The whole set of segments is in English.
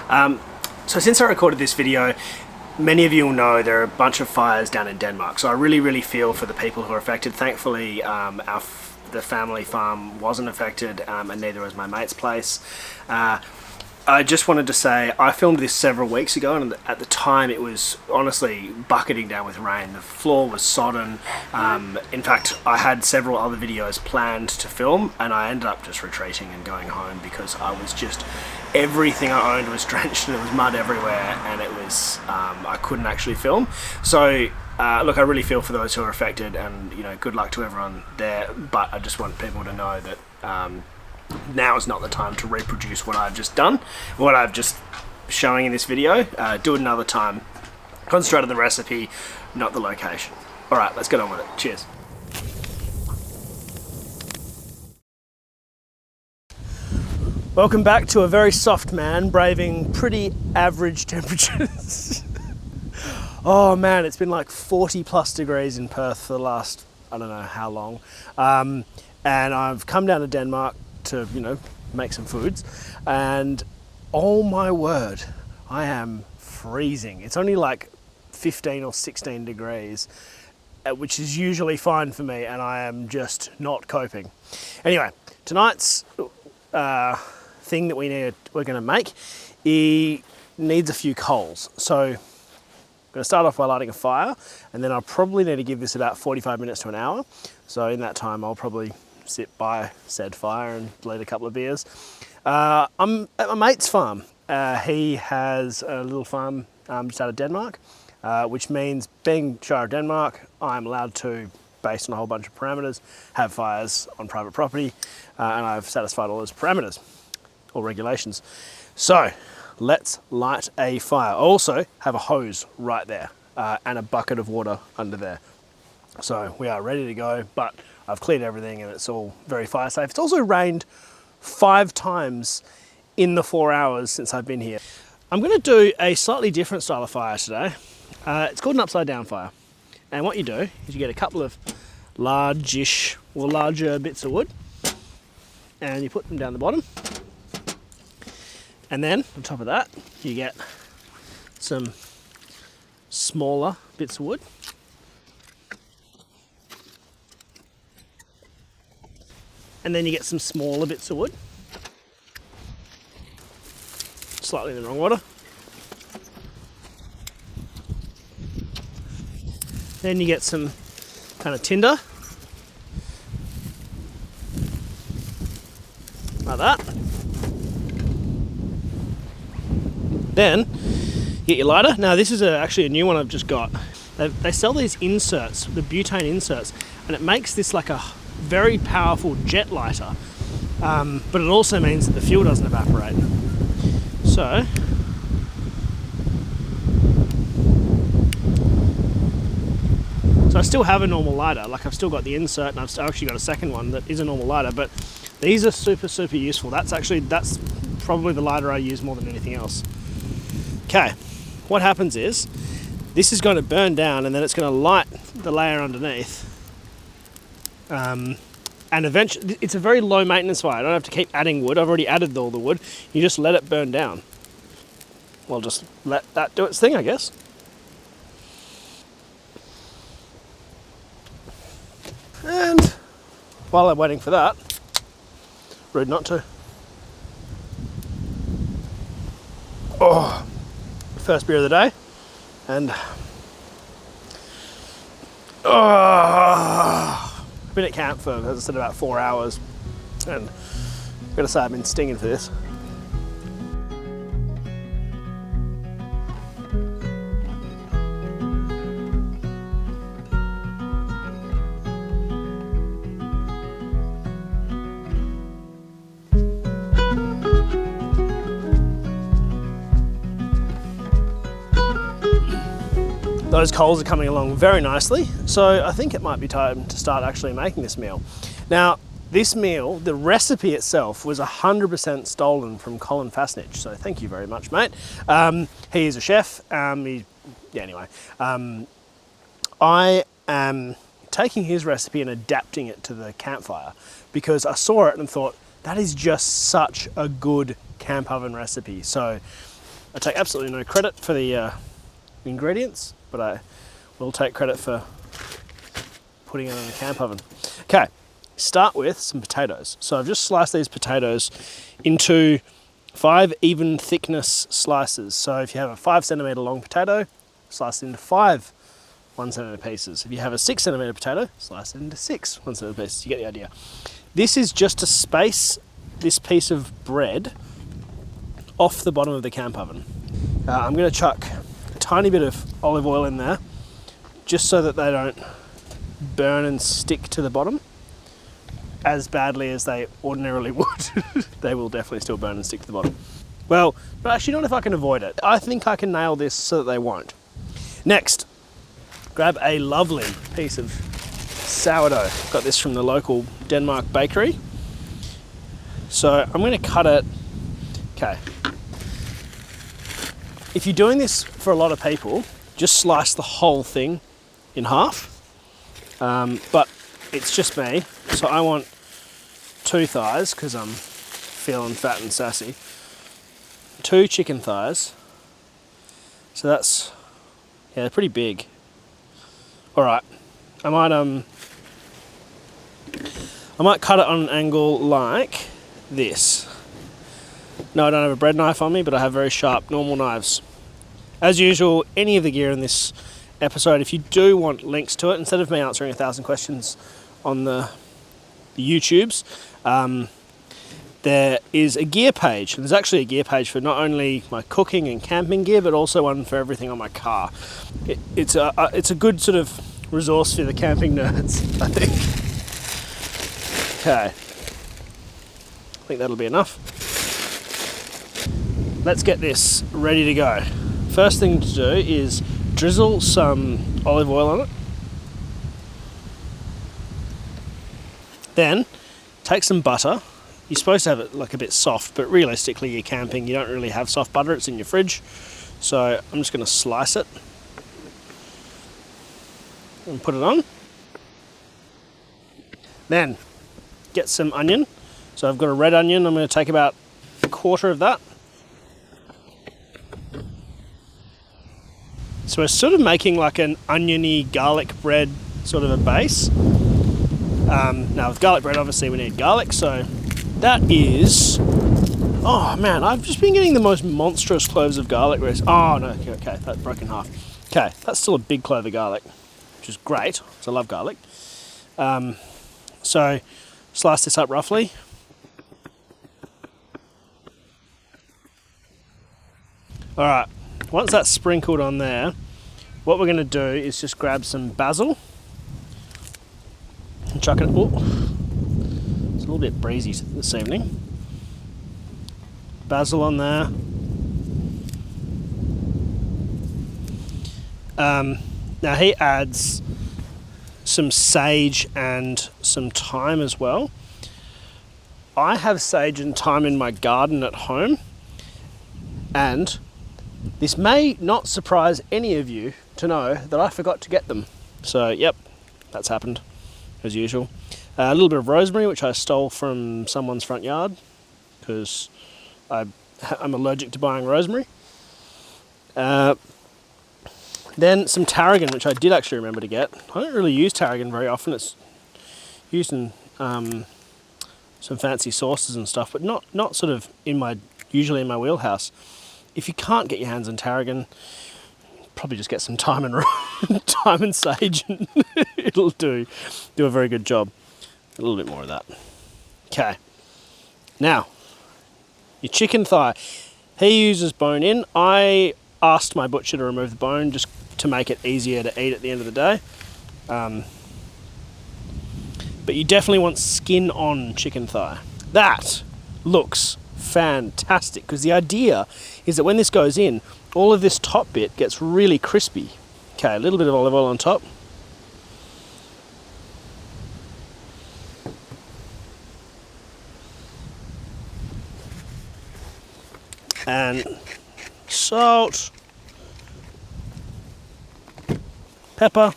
So since I recorded this video, many of you will know there are a bunch of fires down in Denmark. So I really feel for the people who are affected. Thankfully, the family farm wasn't affected, and neither was my mate's place. I just wanted to say I filmed this several weeks ago, and at the time it was honestly bucketing down with rain. The floor was sodden. In fact, I had several other videos planned to film, and I ended up just retreating and going home because I was just, everything I owned was drenched and there was mud everywhere, and it was I couldn't actually film. So look, I really feel for those who are affected, and good luck to everyone there. But I just want people to know that now is not the time to reproduce what I've just done, what I've just showing in this video. Do it another time. Concentrate on the recipe, not the location. Alright, let's get on with it. Cheers. Welcome back to a very soft man braving pretty average temperatures. Oh man, it's been like 40 plus degrees in Perth for the last, I don't know how long. And I've come down to Denmark to make some foods, and oh my word, I am freezing. It's only like 15 or 16 degrees, which is usually fine for me, and I am just not coping. Anyway, tonight's thing that we're going to make, it needs a few coals. So I'm going to start off by lighting a fire, and then I'll probably need to give this about 45 minutes to an hour. So in that time I'll probably sit by said fire and lead a couple of beers. I'm at my mate's farm. He has a little farm just out of Denmark, which means being Shire of Denmark, I'm allowed to, based on a whole bunch of parameters, have fires on private property, and I've satisfied all those parameters or regulations. So let's light a fire. I also have a hose right there and a bucket of water under there. So we are ready to go, but I've cleared everything and it's all very fire safe. It's also rained 5 times in the 4 hours since I've been here. I'm going to do a slightly different style of fire today. It's called an upside down fire. And what you do is you get a couple of large-ish or larger bits of wood and you put them down the bottom. And then on top of that, you get some smaller bits of wood. And then you get some smaller bits of wood. Slightly in the wrong order. Then you get some kind of tinder. Like that. Then you get your lighter. Now this is actually a new one I've just got. They sell these inserts, the butane inserts, and it makes this like a very powerful jet lighter, but it also means that the fuel doesn't evaporate. So I still have a normal lighter, like I've still got the insert, and I've actually got a second one that is a normal lighter, but these are super useful. That's probably the lighter I use more than anything else. Okay, what happens is this is going to burn down and then it's going to light the layer underneath. And eventually, it's a very low maintenance fire. I don't have to keep adding wood. I've already added all the wood. You just let it burn down. Well, just let that do its thing, I guess. And while I'm waiting for that, rude not to. Oh, first beer of the day. And I've been at camp for, as I said, about 4 hours, and I've got to say I've been stinging for this. Those coals are coming along very nicely, so I think it might be time to start actually making this meal. Now, this meal, the recipe itself, was 100% stolen from Colin Fasnich, so thank you very much, mate. He is a chef. I am taking his recipe and adapting it to the campfire because I saw it and thought, that is just such a good camp oven recipe. So I take absolutely no credit for the ingredients, but I will take credit for putting it in the camp oven. Okay, start with some potatoes. So I've just sliced these potatoes into 5 even thickness slices. So if you have a 5 centimetre long potato, slice it into 5 1 centimetre pieces. If you have a 6 centimetre potato, slice it into 6 1 centimetre pieces. You get the idea. This is just to space this piece of bread off the bottom of the camp oven. I'm going to chuck a tiny bit of olive oil in there, just so that they don't burn and stick to the bottom as badly as they ordinarily would. They will definitely still burn and stick to the bottom. Well, but actually not if I can avoid it. I think I can nail this so that they won't. Next, grab a lovely piece of sourdough. Got this from the local Denmark bakery. So I'm going to cut it. Okay. If you're doing this for a lot of people, just slice the whole thing in half. But it's just me, so I want 2 thighs because I'm feeling fat and sassy. 2 chicken thighs. So that's, yeah, they're pretty big. All right, I might cut it on an angle like this. No, I don't have a bread knife on me, but I have very sharp normal knives. As usual, any of the gear in this episode, if you do want links to it, instead of me answering 1,000 questions on the YouTubes, there is a gear page. And there's actually a gear page for not only my cooking and camping gear, but also one for everything on my car. It's a good sort of resource for the camping nerds, I think. Okay, I think that'll be enough. Let's get this ready to go. First thing to do is drizzle some olive oil on it. Then take some butter. You're supposed to have it like a bit soft, but realistically you're camping, you don't really have soft butter, it's in your fridge. So I'm just going to slice it and put it on. Then get some onion. So I've got a red onion, I'm going to take about a quarter of that. So we're sort of making like an oniony garlic bread sort of a base. Now with garlic bread obviously we need garlic, so that is, oh man, I've just been getting the most monstrous cloves of garlic. Oh no, okay, that broke in half. Okay, that's still a big clove of garlic, which is great, because I love garlic. So slice this up roughly. Alright, once that's sprinkled on there, what we're going to do is just grab some basil and chuck it. Oh, it's a little bit breezy this evening. Basil on there. Now he adds some sage and some thyme as well. I have sage and thyme in my garden at home, and this may not surprise any of you to know that I forgot to get them. So, yep, that's happened, as usual. A little bit of rosemary, which I stole from someone's front yard, because I'm allergic to buying rosemary. Then some tarragon, which I did actually remember to get. I don't really use tarragon very often. It's used in some fancy sauces and stuff, but not sort of usually in my wheelhouse. If you can't get your hands on tarragon, probably just get some thyme and sage, and it'll do a very good job. A little bit more of that. Okay. Now, your chicken thigh. He uses bone in. I asked my butcher to remove the bone just to make it easier to eat at the end of the day. But you definitely want skin on chicken thigh. That looks fantastic, because the idea is that when this goes in, all of this top bit gets really crispy. Okay, a little bit of olive oil on top. And salt, pepper,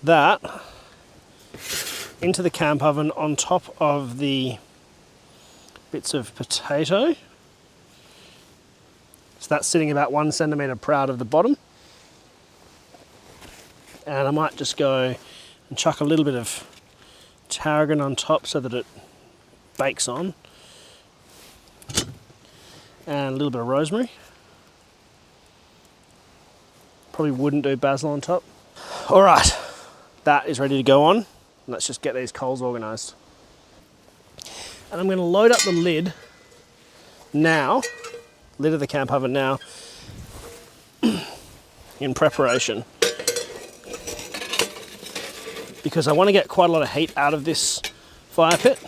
that into the camp oven on top of the bits of potato. So that's sitting about 1 centimetre proud of the bottom. And I might just go and chuck a little bit of tarragon on top so that it bakes on. And a little bit of rosemary. Probably wouldn't do basil on top. All right, that is ready to go on. Let's just get these coals organised. And I'm going to load up the lid now, lid of the camp oven now, in preparation. Because I want to get quite a lot of heat out of this fire pit.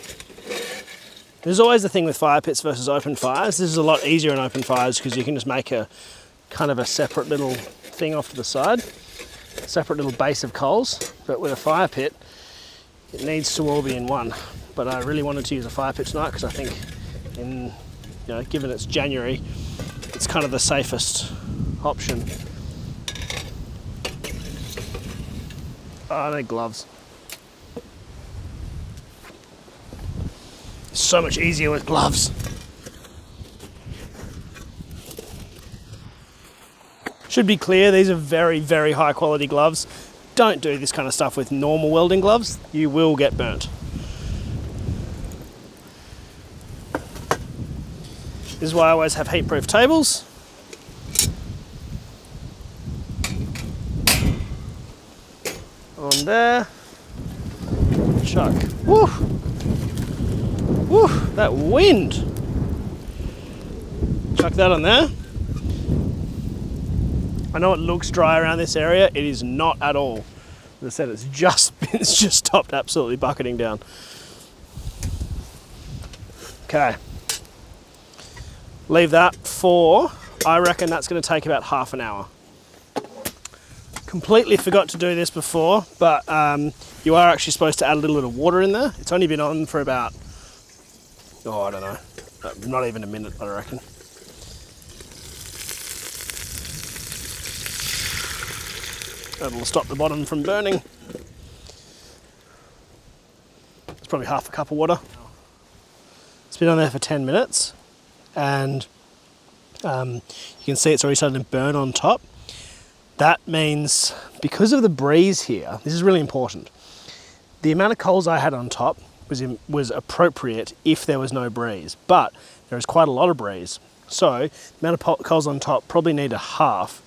There's always the thing with fire pits versus open fires. This is a lot easier in open fires because you can just make a kind of a separate little thing off to the side, a separate little base of coals. But with a fire pit, it needs to all be in one. But I really wanted to use a fire pit tonight because I think, given it's January, it's kind of the safest option. Oh, I need gloves. It's so much easier with gloves. Should be clear, these are very, very high quality gloves. Don't do this kind of stuff with normal welding gloves. You will get burnt. This is why I always have heat-proof tables. On there. Chuck. Woo! Woo! That wind! Chuck that on there. I know it looks dry around this area. It is not at all. As I said, it's just stopped absolutely bucketing down. Okay. Leave that for, I reckon that's going to take about half an hour. Completely forgot to do this before, but you are actually supposed to add a little bit of water in there. It's only been on for about, I don't know, not even a minute, I reckon. That'll stop the bottom from burning. It's probably half a cup of water. It's been on there for 10 minutes, and you can see it's already starting to burn on top. That means, because of the breeze here, this is really important. The amount of coals I had on top was appropriate if there was no breeze, but there is quite a lot of breeze. So the amount of coals on top probably need a half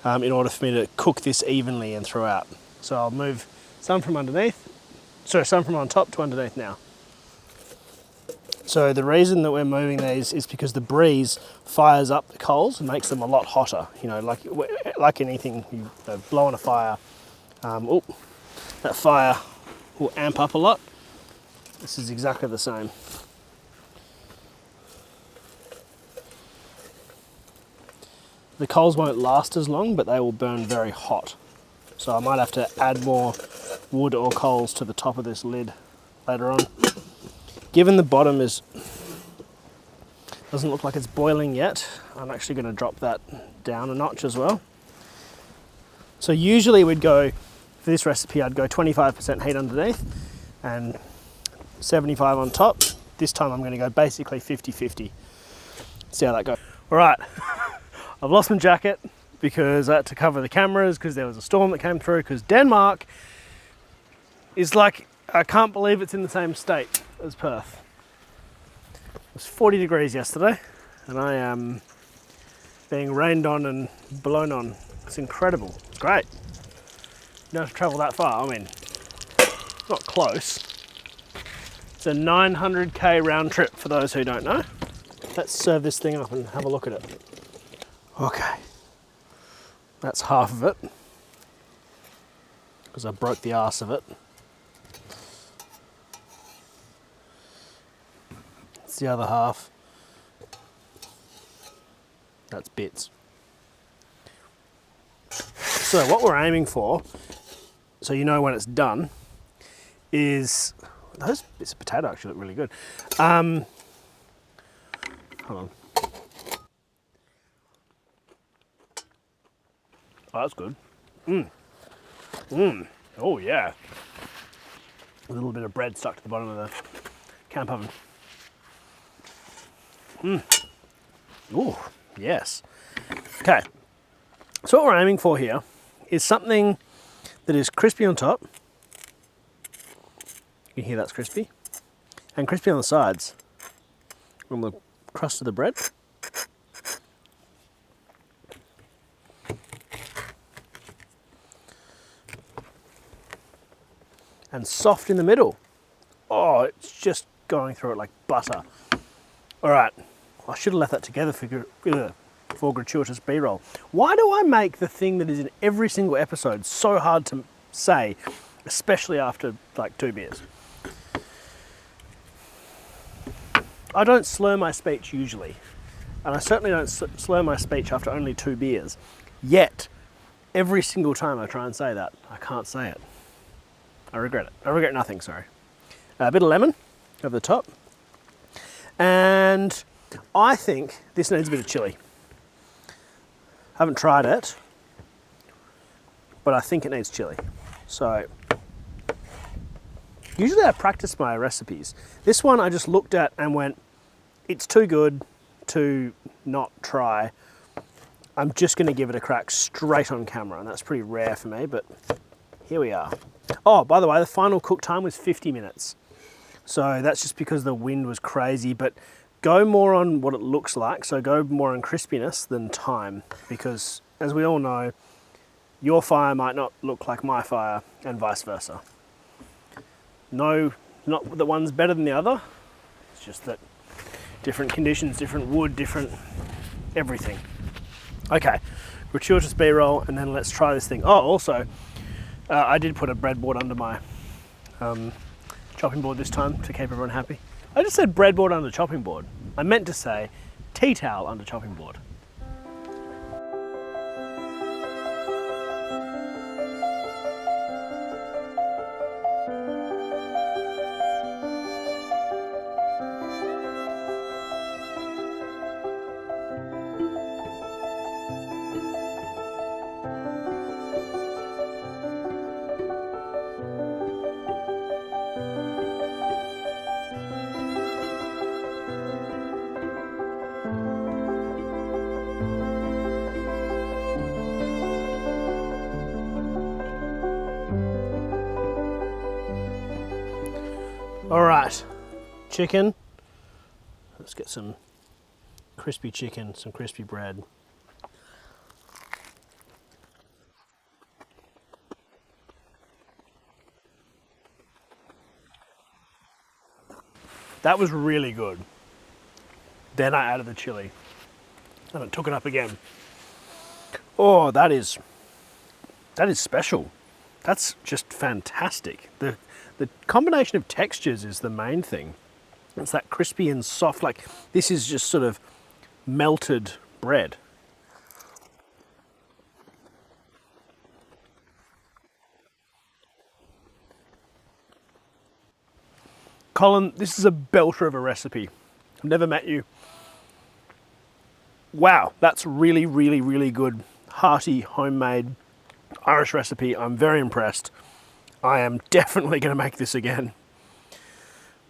in order for me to cook this evenly and throughout. So I'll move some from some from on top to underneath now. So the reason that we're moving these is because the breeze fires up the coals and makes them a lot hotter. Like anything, you blow on a fire, that fire will amp up a lot. This is exactly the same. The coals won't last as long, but they will burn very hot. So I might have to add more wood or coals to the top of this lid later on. Given the bottom doesn't look like it's boiling yet, I'm actually going to drop that down a notch as well. So usually we'd go, for this recipe, I'd go 25% heat underneath and 75 on top. This time I'm going to go basically 50-50. See how that goes. All right, I've lost my jacket because I had to cover the cameras because there was a storm that came through, because Denmark is like, I can't believe it's in the same state as Perth. It was 40 degrees yesterday and I am being rained on and blown on. It's incredible. It's great. You don't have to travel that far. I mean, it's not close. It's a 900k round trip for those who don't know. Let's serve this thing up and have a look at it. Okay. That's half of it because I broke the arse of it. The other half, that's bits. So what we're aiming for, so you know when it's done, is those bits of potato actually look really good. Hold on. Oh, that's good. Oh yeah. A little bit of bread stuck to the bottom of the camp oven. Oh, yes. Okay, so what we're aiming for here is something that is crispy on top. You can hear that's crispy. And crispy on the sides from the crust of the bread. And soft in the middle. Oh, it's just going through it like butter. All right, I should have left that together for gratuitous B-roll. Why do I make the thing that is in every single episode so hard to say, especially after like 2 beers? I don't slur my speech usually, and I certainly don't slur my speech after only 2 beers. Yet, every single time I try and say that, I can't say it. I regret it. I regret nothing, sorry. A bit of lemon over the top. And I think this needs a bit of chili. I haven't tried it, but I think it needs chili. So, usually I practice my recipes. This one I just looked at and went, it's too good to not try. I'm just gonna give it a crack straight on camera, and that's pretty rare for me, but here we are. Oh, by the way, the final cook time was 50 minutes. So that's just because the wind was crazy, but go more on what it looks like. So go more on crispiness than time, because as we all know, your fire might not look like my fire and vice versa. No, not that one's better than the other. It's just that different conditions, different wood, different everything. Okay, gratuitous B-roll, and then let's try this thing. Oh, also, I did put a breadboard under my chopping board this time to keep everyone happy. I just said breadboard under chopping board. I meant to say tea towel under chopping board. All right, chicken. Let's get some crispy chicken, some crispy bread. That was really good. Then I added the chili and it took it up again. Oh, that is special. That's just fantastic. The combination of textures is the main thing. It's that crispy and soft, like this is just sort of melted bread. Colin, this is a belter of a recipe. I've never met you. Wow, that's really, really, really good, hearty, homemade Irish recipe. I'm very impressed. I am definitely going to make this again.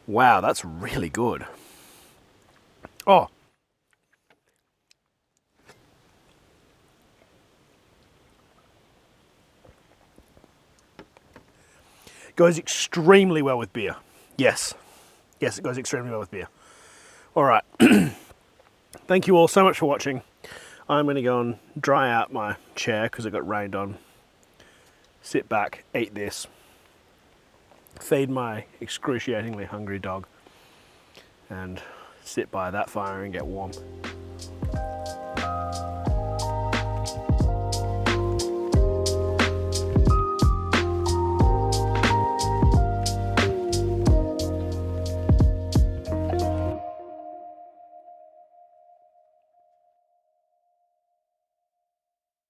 Wow, that's really good. Oh. Goes extremely well with beer. Yes. Yes, it goes extremely well with beer. All right. Thank you all so much for watching. I'm going to go and dry out my chair because it got rained on. Sit back, eat this. Feed my excruciatingly hungry dog. And sit by that fire and get warm.